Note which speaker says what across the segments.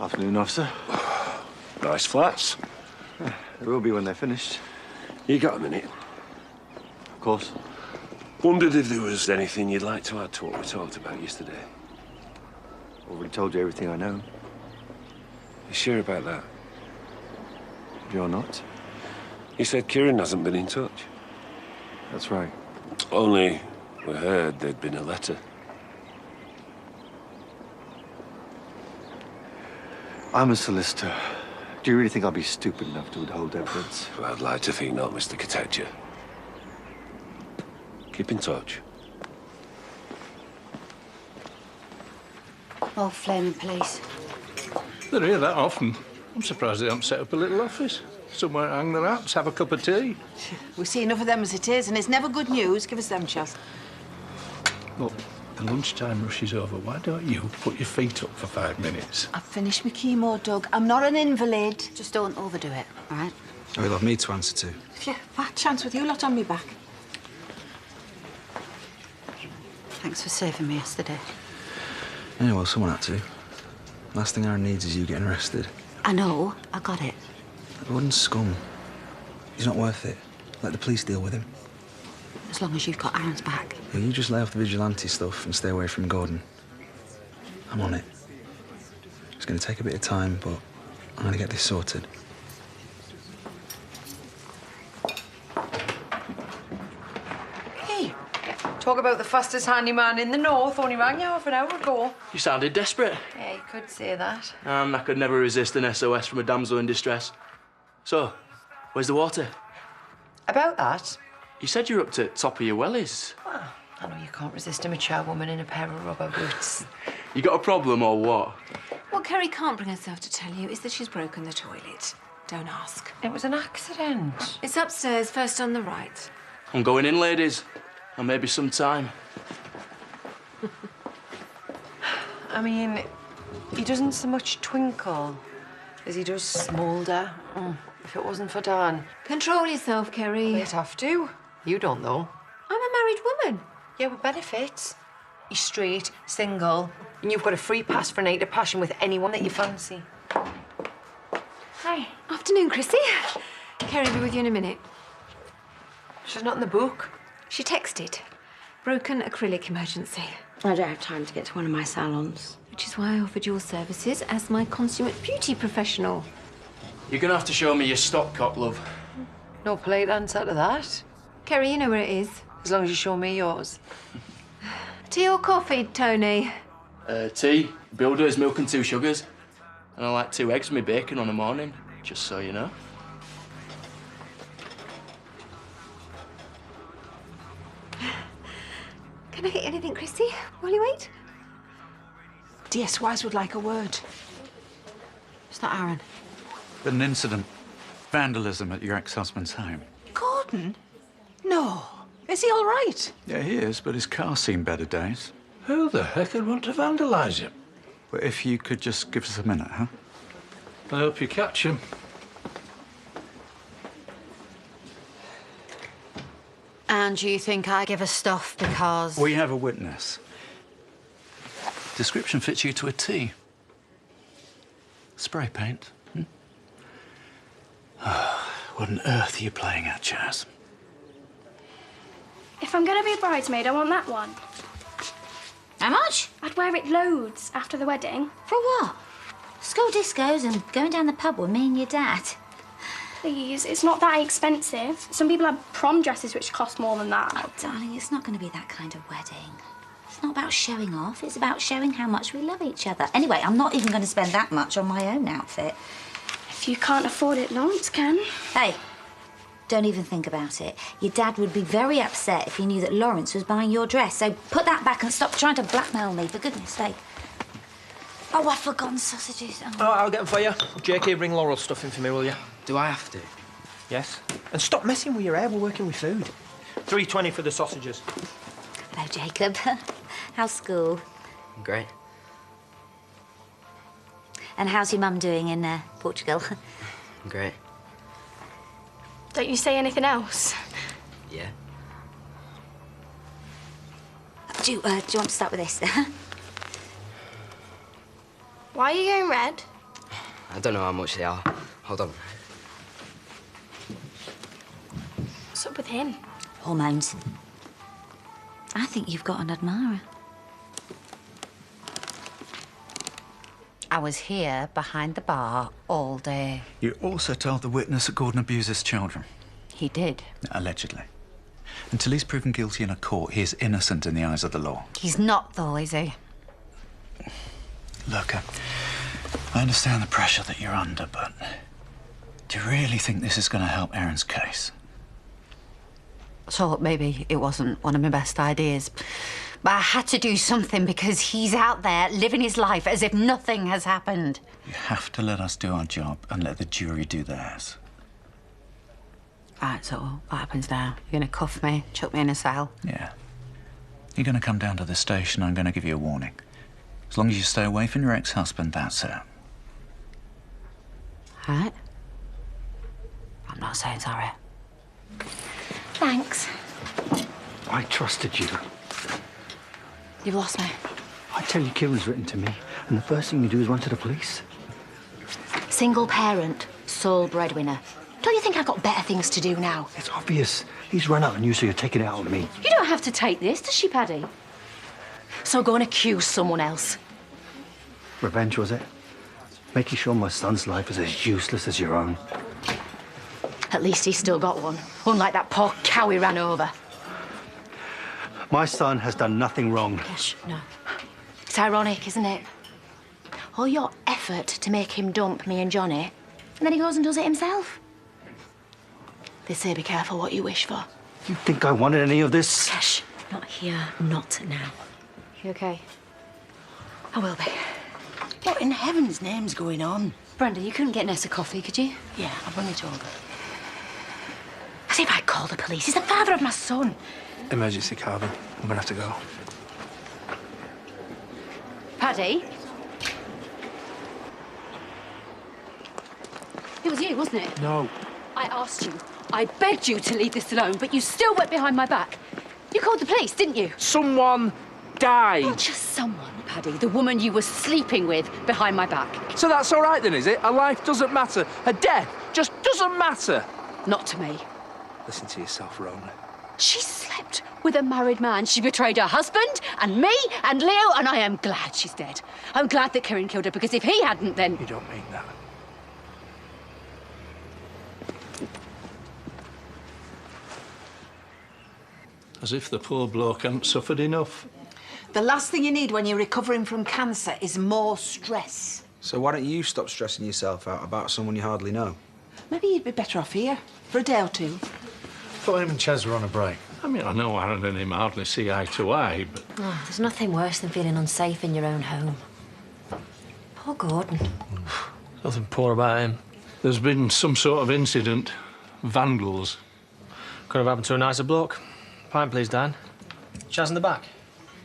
Speaker 1: Afternoon, officer.
Speaker 2: Nice flats.
Speaker 1: There will be when they're finished.
Speaker 2: You got a minute?
Speaker 1: Of course.
Speaker 2: Wondered if there was anything you'd like to add to what we talked about yesterday.
Speaker 1: Already told you everything I know.
Speaker 2: You sure about that?
Speaker 1: You're not?
Speaker 2: You said Kieran hasn't been in touch.
Speaker 1: That's right.
Speaker 2: Only we heard there'd been a letter.
Speaker 1: I'm a solicitor. Do you really think I'll be stupid enough to withhold evidence?
Speaker 2: Well, I'd like to think not, Mr. Kateja. Keep in touch.
Speaker 3: Oh, flaming police.
Speaker 4: They're here that often. I'm surprised they haven't set up a little office. Somewhere to hang their hats, have a cup of tea.
Speaker 5: We see enough of them as it is, and it's never good news. Give us them, Chas.
Speaker 4: Look, the lunchtime rush is over. Why don't you put your feet up for 5 minutes?
Speaker 5: I've finished my chemo, Doug. I'm not an invalid.
Speaker 3: Just don't overdo it, all right?
Speaker 6: Oh, you'll have me to answer to.
Speaker 5: Yeah, bad chance with you lot on me back.
Speaker 3: Thanks for saving me yesterday.
Speaker 6: Yeah, well, someone had to. Last thing Aaron needs is you getting arrested.
Speaker 3: I know. I got it.
Speaker 6: Wooden scum. He's not worth it. Let the police deal with him.
Speaker 3: As long as you've got Aaron's back.
Speaker 6: Yeah, you just lay off the vigilante stuff and stay away from Gordon. I'm on it. It's going to take a bit of time, but I'm going to get this sorted.
Speaker 7: Hey, talk about the fastest handyman in the north. Only rang you half an hour ago.
Speaker 8: You sounded desperate.
Speaker 7: Yeah, you could say that.
Speaker 8: I could never resist an SOS from a damsel in distress. So, where's the water?
Speaker 7: About that,
Speaker 8: You said you're up to top of your wellies.
Speaker 7: well, I know you can't resist a mature woman in a pair of rubber boots.
Speaker 8: You got a problem or what?
Speaker 3: What Kerry can't bring herself to tell you is that she's broken the toilet. Don't ask.
Speaker 7: It was an accident.
Speaker 3: It's upstairs, first on the right.
Speaker 8: I'm going in, ladies. And maybe some time.
Speaker 7: I mean, he doesn't so much twinkle as he does smoulder. If it wasn't for Dan,
Speaker 3: Control yourself, Kerry.
Speaker 7: they'd have to. You don't, though.
Speaker 3: I'm a married woman.
Speaker 7: Yeah, with benefits. You're straight, single, and you've got a free pass for a night of passion with anyone that you fancy.
Speaker 3: Hi. Afternoon, Chrissy. Kerry will be with you in a minute.
Speaker 7: She's not in the book.
Speaker 3: She texted. Broken acrylic emergency.
Speaker 9: I don't have time to get to one of my salons.
Speaker 3: Which is why I offered your services as my consummate beauty professional.
Speaker 8: You're gonna have to show me your stopcock, love.
Speaker 7: No polite answer to that.
Speaker 3: Kerry, you know where it is.
Speaker 7: As long as you show me yours.
Speaker 3: Tea or coffee, Tony?
Speaker 8: Tea, builders, milk and 2 sugars. And I like 2 eggs with my bacon on a morning, just so you know.
Speaker 3: Can I get anything, Chrissy, while you wait?
Speaker 5: DS Wise would like a word.
Speaker 3: It's not Aaron.
Speaker 10: Been an incident. Vandalism at your ex-husband's home.
Speaker 5: Gordon? No. Is he all right?
Speaker 10: Yeah, he is, but his car's seen better days.
Speaker 4: Who the heck would want to vandalise him?
Speaker 10: But if you could just give us a minute, huh?
Speaker 4: I hope you catch him.
Speaker 3: And you think I give her stuff because...
Speaker 10: We have a witness. Description fits you to a T. Spray paint. What on earth are you playing at, Chaz?
Speaker 11: If I'm going to be a bridesmaid, I want that one.
Speaker 9: How much?
Speaker 11: I'd wear it loads after the wedding.
Speaker 9: For what? School discos and going down the pub with me and your dad.
Speaker 11: Please, it's not that expensive. Some people have prom dresses which cost more than that.
Speaker 9: Oh, darling, it's not going to be that kind of wedding. It's not about showing off. It's about showing how much we love each other. Anyway, I'm not even going to spend that much on my own outfit.
Speaker 11: If you can't afford it, Lawrence can.
Speaker 9: Hey, don't even think about it. Your dad would be very upset if he knew that Lawrence was buying your dress. So put that back and stop trying to blackmail me, for goodness sake. Oh, I've forgotten sausages.
Speaker 12: Oh, I'll get them for you. JK, bring Laurel stuff in for me, will you?
Speaker 6: Do I have to?
Speaker 12: Yes. And stop messing with your hair. We're working with food. $3.20 for the sausages.
Speaker 9: Hello, Jacob. How's school?
Speaker 6: Great.
Speaker 9: And how's your mum doing in Portugal?
Speaker 6: Great.
Speaker 11: Don't you say anything else?
Speaker 6: Yeah.
Speaker 9: Do you want to start with this?
Speaker 11: Why are you going red?
Speaker 13: I don't know how much they are. Hold on.
Speaker 11: What's up with him?
Speaker 9: Hormones. I think you've got an admirer.
Speaker 14: I was here behind the bar all day.
Speaker 10: You also told the witness that Gordon abuses children.
Speaker 14: He did.
Speaker 10: Allegedly. Until he's proven guilty in a court, he is innocent in the eyes of the law.
Speaker 14: He's not, though, is he?
Speaker 10: Look, I understand the pressure that you're under, but do you really think this is going to help Erin's case?
Speaker 14: So maybe it wasn't one of my best ideas. But I had to do something because he's out there living his life as if nothing has happened.
Speaker 10: You have to let us do our job and let the jury do theirs.
Speaker 14: Right, so what happens now? You're gonna cuff me, chuck me in a cell?
Speaker 10: Yeah. You're going to come down to the station. I'm going to give you a warning. As long as you stay away from your ex-husband, that's it.
Speaker 14: Right? I'm not saying sorry.
Speaker 11: Thanks.
Speaker 1: I trusted you.
Speaker 5: You've lost me.
Speaker 1: I tell you, Kieran's written to me, and the first thing you do is run to the police.
Speaker 11: Single parent, sole breadwinner. Don't you think I've got better things to do now?
Speaker 1: It's obvious. He's run out on you, so you're taking it out on me.
Speaker 11: You don't have to take this, does she, Paddy? So go and accuse someone else.
Speaker 1: Revenge, was it? Making sure my son's life is as useless as your own.
Speaker 11: At least he's still got one, unlike that poor cow he ran over.
Speaker 1: My son has done nothing wrong.
Speaker 11: Gosh, no. It's ironic, isn't it? All your effort to make him dump me and Johnny, and then he goes and does it himself. They say be careful what you wish for.
Speaker 1: You think I wanted any of this?
Speaker 11: Kesh, not here, not now. You okay? I will be.
Speaker 5: What in heaven's name's going on?
Speaker 11: Brenda, you couldn't get Ness a coffee, could you?
Speaker 5: Yeah, I'll bring it over.
Speaker 11: As if I'd call the police. He's the father of my son.
Speaker 12: Emergency, Carvin. I'm gonna have to go.
Speaker 11: Paddy? It was you, wasn't it?
Speaker 12: No.
Speaker 11: I asked you. I begged you to leave this alone, but you still went behind my back. You called the police, didn't you?
Speaker 12: Someone died.
Speaker 11: Not just someone, Paddy. The woman you were sleeping with behind my back.
Speaker 12: So that's all right then, is it? A life doesn't matter. A death just doesn't matter.
Speaker 11: Not to me.
Speaker 12: Listen to yourself, Rona.
Speaker 11: She slept with a married man. She betrayed her husband and me and Leo, and I am glad she's dead. I'm glad that Kieran killed her, because if he hadn't, then...
Speaker 12: You don't mean that.
Speaker 4: As if the poor bloke hadn't suffered enough.
Speaker 5: The last thing you need when you're recovering from cancer is more stress.
Speaker 6: So why don't you stop stressing yourself out about someone you hardly know?
Speaker 5: Maybe you'd be better off here for a day or two.
Speaker 15: Thought him and Ches were on a break.
Speaker 4: I mean, I know Aaron and him hardly see eye to eye, but...
Speaker 16: Oh, there's nothing worse than feeling unsafe in your own home. Poor Gordon.
Speaker 8: Nothing poor about him.
Speaker 4: There's been some sort of incident. Vandals.
Speaker 8: Could have happened to a nicer bloke. Pint, please, Dan. Chaz in the back.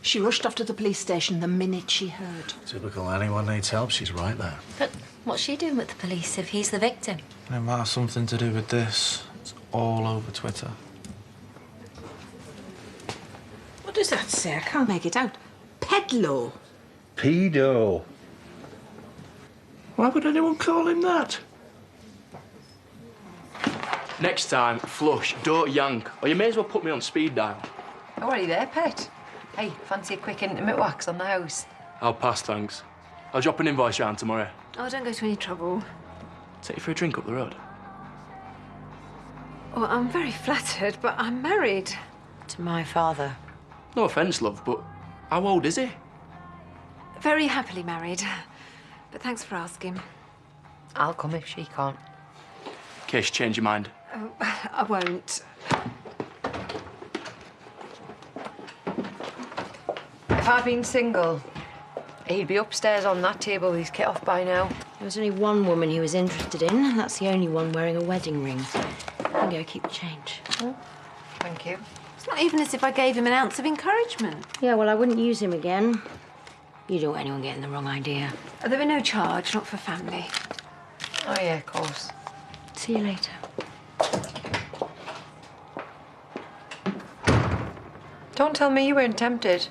Speaker 5: She rushed off to the police station the minute she heard.
Speaker 15: Typical. Anyone needs help, she's right there.
Speaker 16: But what's she doing with the police if he's the victim?
Speaker 6: It might have something to do with this. It's all over Twitter.
Speaker 5: What does that say? I can't make it out. Pedlo.
Speaker 1: Pedo.
Speaker 4: Why would anyone call him that?
Speaker 8: Next time, flush, don't yank, or you may as well put me on speed dial.
Speaker 7: Already there, pet. Hey, fancy a quick intimate wax on the house?
Speaker 8: I'll pass, thanks. I'll drop an invoice round tomorrow.
Speaker 3: Oh, don't go to any trouble.
Speaker 8: Take you for a drink up the road.
Speaker 3: Well, I'm very flattered, but I'm married.
Speaker 7: To my father.
Speaker 8: No offence, love, but how old is he?
Speaker 3: Very happily married. But thanks for asking.
Speaker 7: I'll come if she can't.
Speaker 8: In case you change your mind.
Speaker 3: Oh, I won't.
Speaker 7: If I'd been single, he'd be upstairs on that table with his kit off by now.
Speaker 16: There was only one woman he was interested in. That's the only one wearing a wedding ring. You go, keep the change.
Speaker 7: Oh, thank you.
Speaker 3: It's not even as if I gave him an ounce of encouragement.
Speaker 16: Yeah, well, I wouldn't use him again. You don't want anyone getting the wrong idea.
Speaker 3: There were no charge, not for family.
Speaker 7: Oh, yeah, of course.
Speaker 16: See you later.
Speaker 7: Don't tell me you weren't tempted.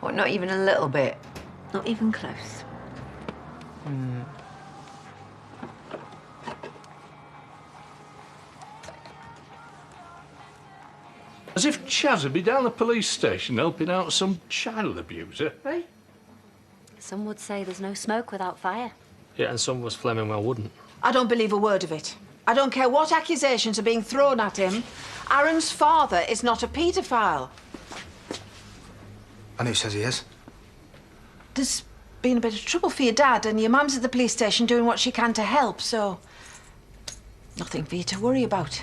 Speaker 7: What, not even a little bit?
Speaker 3: Not even close.
Speaker 4: As if Chaz would be down the police station helping out some child abuser, eh?
Speaker 16: Some would say there's no smoke without fire.
Speaker 17: Yeah, and some of us Flemingwell wouldn't.
Speaker 5: I don't believe a word of it. I don't care what accusations are being thrown at him. Aaron's father is not a paedophile.
Speaker 12: And who says he is?
Speaker 5: There's been a bit of trouble for your dad, and your mum's at the police station doing what she can to help, so... nothing for you to worry about.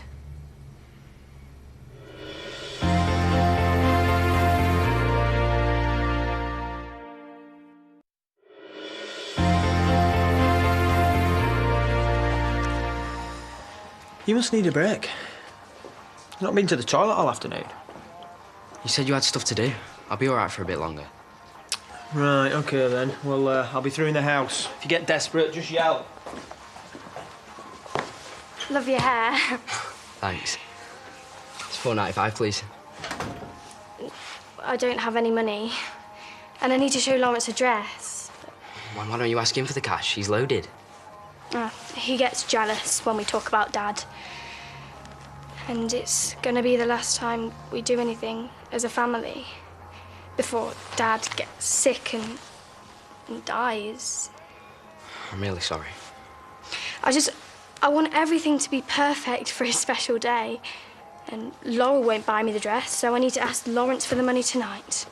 Speaker 12: You must need a break. You've not been to the toilet all afternoon.
Speaker 13: You said you had stuff to do. I'll be all right for a bit longer.
Speaker 12: Right, OK then. Well, I'll be through in the house. If you get desperate, just yell.
Speaker 18: Love your hair.
Speaker 13: Thanks. It's $4.95, please.
Speaker 18: I don't have any money. And I need to show Lawrence a dress.
Speaker 13: Why don't you ask him for the cash? He's loaded.
Speaker 18: He gets jealous when we talk about Dad. And it's gonna be the last time we do anything as a family before Dad gets sick and dies.
Speaker 13: I'm really sorry.
Speaker 18: I want everything to be perfect for his special day. And Laura won't buy me the dress, so I need to ask Lawrence for the money tonight.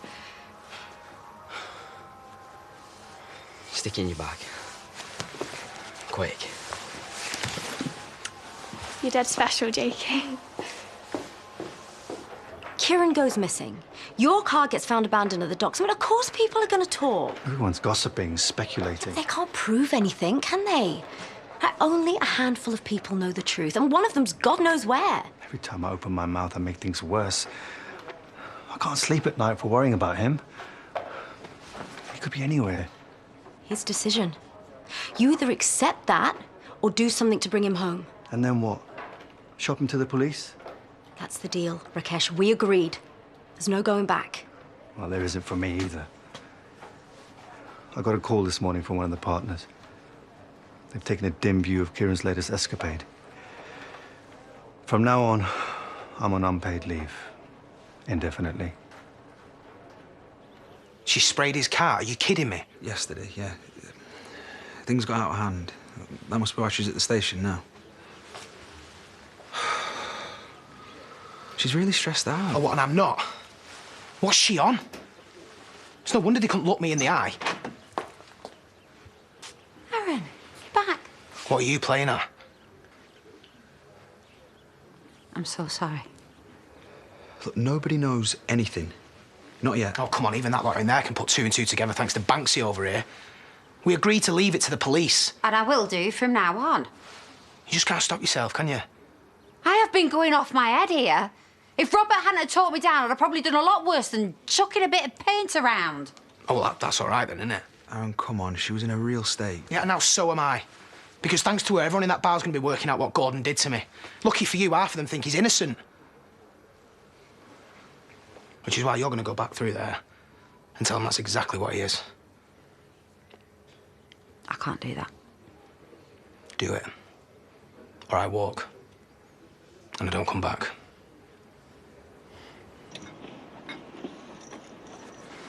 Speaker 13: Stick it in your bag. Quick.
Speaker 18: You're dead special, Jakey.
Speaker 16: Kieran goes missing. Your car gets found abandoned at the docks. I mean, of course people are going to talk.
Speaker 1: Everyone's gossiping, speculating.
Speaker 16: They can't prove anything, can they? Only a handful of people know the truth, and one of them's God knows where.
Speaker 1: Every time I open my mouth, I make things worse. I can't sleep at night for worrying about him. He could be anywhere.
Speaker 16: His decision. You either accept that or do something to bring him home.
Speaker 1: And then what? Shop him to the police?
Speaker 16: That's the deal, Rakesh. We agreed. There's no going back.
Speaker 1: Well, there isn't for me either. I got a call this morning from one of the partners. They've taken a dim view of Kieran's latest escapade. From now on, I'm on unpaid leave. Indefinitely.
Speaker 12: She sprayed his car? Are you kidding me?
Speaker 6: Yesterday, yeah. Things got out of hand. That must be why she's at the station now. She's really stressed out.
Speaker 12: Oh, what, and I'm not? What's she on? It's no wonder they couldn't look me in the eye.
Speaker 16: Aaron, you're back.
Speaker 12: What are you playing at?
Speaker 16: I'm so sorry.
Speaker 6: Look, nobody knows anything. Not yet.
Speaker 12: Oh, come on, even that lot in there can put two and two together thanks to Banksy over here. We agreed to leave it to the police.
Speaker 14: And I will do from now on.
Speaker 12: You just can't stop yourself, can you?
Speaker 14: I have been going off my head here. If Robert hadn't have talked me down, I'd have probably done a lot worse than chucking a bit of paint around.
Speaker 12: Oh, well, that's all right then, isn't it?
Speaker 6: Aaron, come on, she was in a real state.
Speaker 12: Yeah, now so am I. Because thanks to her, everyone in that bar's going to be working out what Gordon did to me. Lucky for you, half of them think he's innocent. Which is why you're going to go back through there and tell him that's exactly what he is.
Speaker 16: I can't do that.
Speaker 12: Do it. Or I walk. And I don't come back.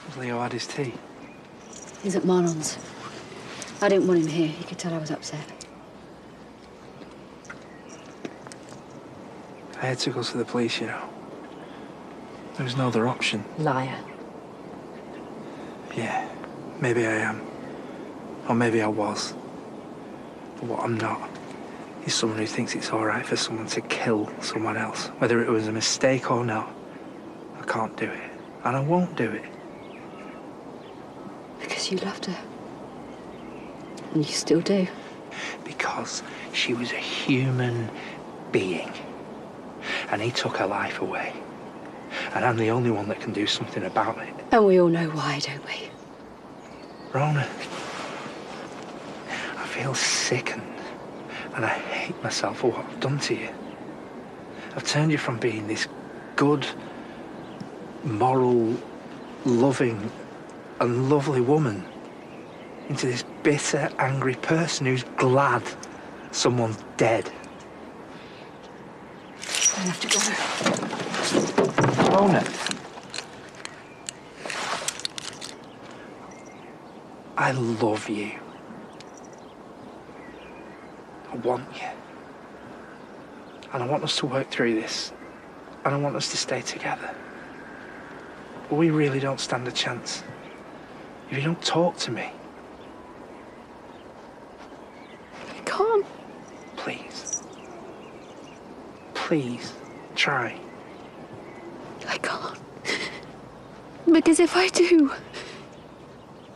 Speaker 19: Has Leo had his tea?
Speaker 20: He's at Marlon's. I didn't want him here. He could tell I was upset.
Speaker 19: I had to go to the police, you know. There was no other option.
Speaker 16: Liar.
Speaker 19: Yeah, maybe I am. Or maybe I was. But what I'm not is someone who thinks it's all right for someone to kill someone else. Whether it was a mistake or not, I can't do it. And I won't do it.
Speaker 20: Because you loved her. And you still do.
Speaker 19: Because she was a human being. And he took her life away. And I'm the only one that can do something about it.
Speaker 20: And we all know why, don't we?
Speaker 19: Rona, I feel sickened. And I hate myself for what I've done to you. I've turned you from being this good, moral, loving, and lovely woman into this bitter, angry person who's glad someone's dead.
Speaker 5: I have to go.
Speaker 19: Mona. I love you. I want you. And I want us to work through this. And I want us to stay together. But we really don't stand a chance if you don't talk to me.
Speaker 20: I can't.
Speaker 19: Please. Please, try.
Speaker 20: I can't. Because if I do,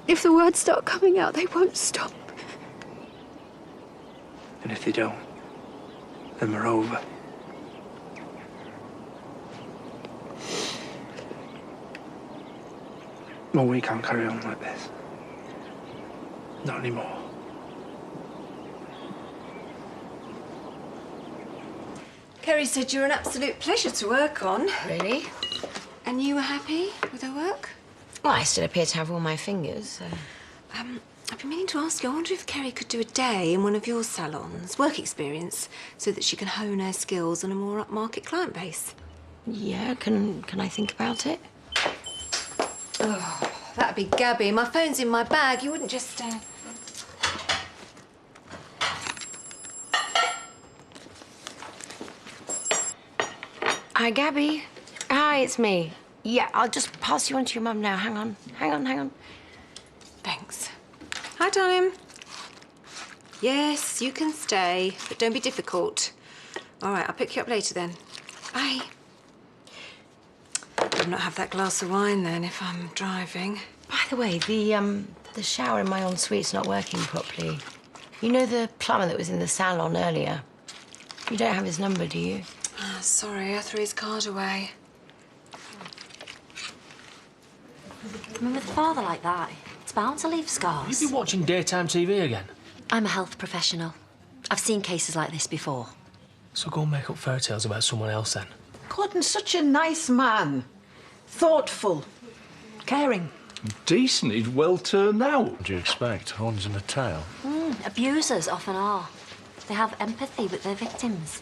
Speaker 20: if the words start coming out, they won't stop.
Speaker 19: And if they don't, then we're over. Well, we can't carry on like this. Not anymore.
Speaker 3: Kerry said you're an absolute pleasure to work on.
Speaker 7: Really?
Speaker 3: And you were happy with her work?
Speaker 7: Well, I still appear to have all my fingers, so...
Speaker 3: I've been meaning to ask you, I wonder if Kerry could do a day in one of your salons, work experience, so that she can hone her skills on a more upmarket client base.
Speaker 7: Yeah, can I think about it?
Speaker 3: Oh, that'd be Gabby. My phone's in my bag. You wouldn't just...
Speaker 7: Hi, Gabby. Hi, it's me. Yeah, I'll just pass you on to your mum now. Hang on.
Speaker 3: Thanks. Hi, darling. Yes, you can stay, but don't be difficult. All right, I'll pick you up later then. Bye. I'll not have that glass of wine then if I'm driving.
Speaker 7: By the way, the shower in my ensuite's not working properly. You know the plumber that was in the salon earlier? You don't have his number, do you?
Speaker 3: Ah, sorry, I threw his card away.
Speaker 9: I mean, with a father like that, it's bound to leave scars.
Speaker 17: You be watching daytime TV again?
Speaker 16: I'm a health professional. I've seen cases like this before.
Speaker 17: So go and make up fairy tales about someone else then.
Speaker 5: Gordon's such a nice man. Thoughtful. Caring.
Speaker 4: Decent. He's well turned out.
Speaker 15: What do you expect? Horns and a tail?
Speaker 16: Abusers often are. They have empathy with their victims.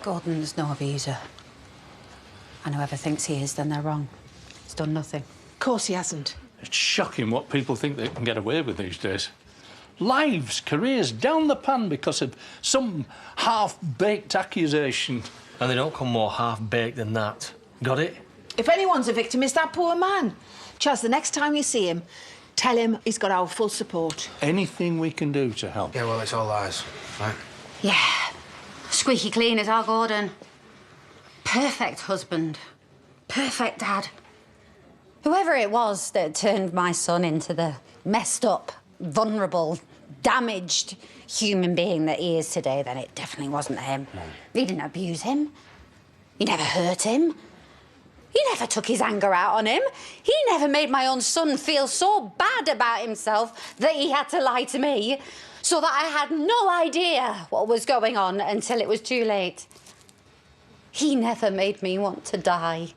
Speaker 14: Gordon's no abuser. And whoever thinks he is, then they're wrong. He's done nothing.
Speaker 5: Of course he hasn't.
Speaker 4: It's shocking what people think they can get away with these days. Lives, careers down the pan because of some half-baked accusation.
Speaker 17: And they don't come more half-baked than that. Got it?
Speaker 5: If anyone's a victim, it's that poor man. Chaz, the next time you see him, tell him he's got our full support.
Speaker 4: Anything we can do to help.
Speaker 6: Yeah, well, it's all ours, right?
Speaker 14: Yeah. Squeaky clean is our Gordon. Perfect husband. Perfect dad. Whoever it was that turned my son into the messed up, vulnerable, damaged human being that he is today, then it definitely wasn't him. He didn't abuse him. He never hurt him. He never took his anger out on him. He never made my own son feel so bad about himself that he had to lie to me, so that I had no idea what was going on until it was too late. He never made me want to die.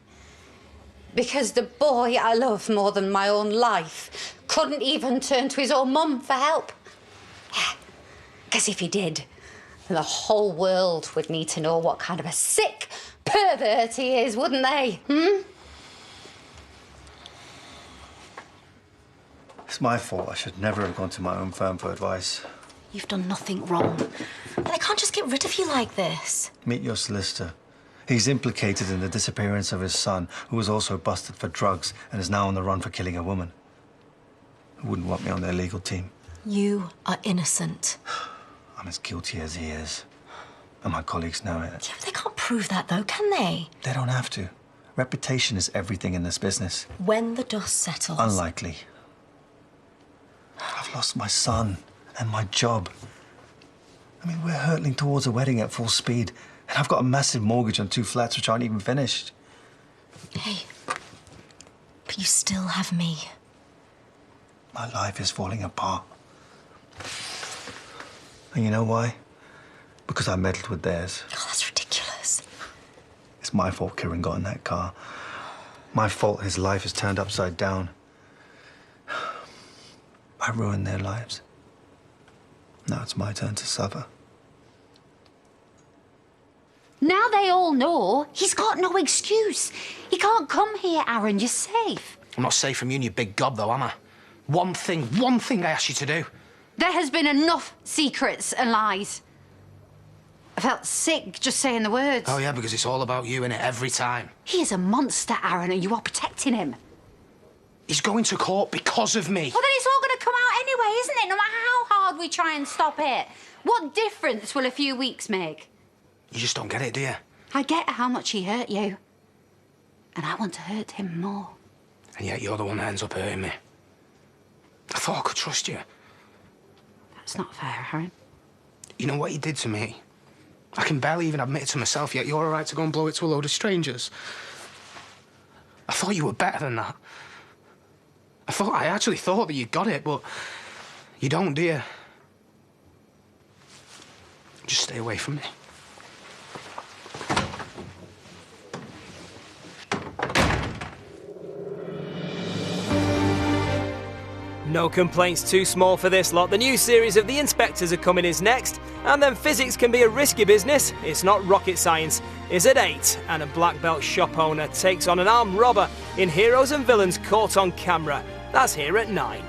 Speaker 14: Because the boy I love more than my own life couldn't even turn to his own mum for help. Because if he did, the whole world would need to know what kind of a sick pervert he is, wouldn't they?
Speaker 1: It's my fault. I should never have gone to my own firm for advice.
Speaker 16: You've done nothing wrong. But they can't just get rid of you like this.
Speaker 1: Meet your solicitor. He's implicated in the disappearance of his son, who was also busted for drugs and is now on the run for killing a woman. Who wouldn't want me on their legal team?
Speaker 16: You are innocent.
Speaker 1: I'm as guilty as he is. And my colleagues know it.
Speaker 16: Yeah, but they can't prove that, though, can they?
Speaker 1: They don't have to. Reputation is everything in this business.
Speaker 16: When the dust settles...
Speaker 1: Unlikely. I've lost my son and my job. I mean, we're hurtling towards a wedding at full speed. And I've got a massive mortgage on 2 flats which aren't even finished.
Speaker 16: Hey, but you still have me.
Speaker 1: My life is falling apart. And you know why? Because I meddled with theirs.
Speaker 16: Oh, that's ridiculous.
Speaker 1: It's my fault Kieran got in that car. My fault his life is turned upside down. I ruined their lives. Now it's my turn to suffer.
Speaker 14: Now they all know he's got no excuse. He can't come here, Aaron. You're safe.
Speaker 12: I'm not safe from you and your big gob, though, am I? One thing I asked you to do.
Speaker 14: There has been enough secrets and lies. I felt sick just saying the words.
Speaker 12: Oh, yeah, because it's all about you, innit, every time.
Speaker 14: He is a monster, Aaron, and you are protecting him.
Speaker 12: He's going to court because of me.
Speaker 14: Well, then it's all going to come out anyway, isn't it? No matter how hard we try and stop it. What difference will a few weeks make?
Speaker 12: You just don't get it, do you?
Speaker 14: I get how much he hurt you. And I want to hurt him more.
Speaker 12: And yet you're the one that ends up hurting me. I thought I could trust you.
Speaker 14: That's not fair, Aaron.
Speaker 12: You know what he did to me? I can barely even admit it to myself, yet you're all right to go and blow it to a load of strangers. I thought you were better than that. I actually thought that you got it, but you don't, do you? Just stay away from me.
Speaker 21: No complaints too small for this lot. The new series of The Inspectors are coming is next, and then physics can be a risky business. It's not rocket science. Is at 8, and a black belt shop owner takes on an armed robber in Heroes and Villains Caught on Camera. That's here at 9.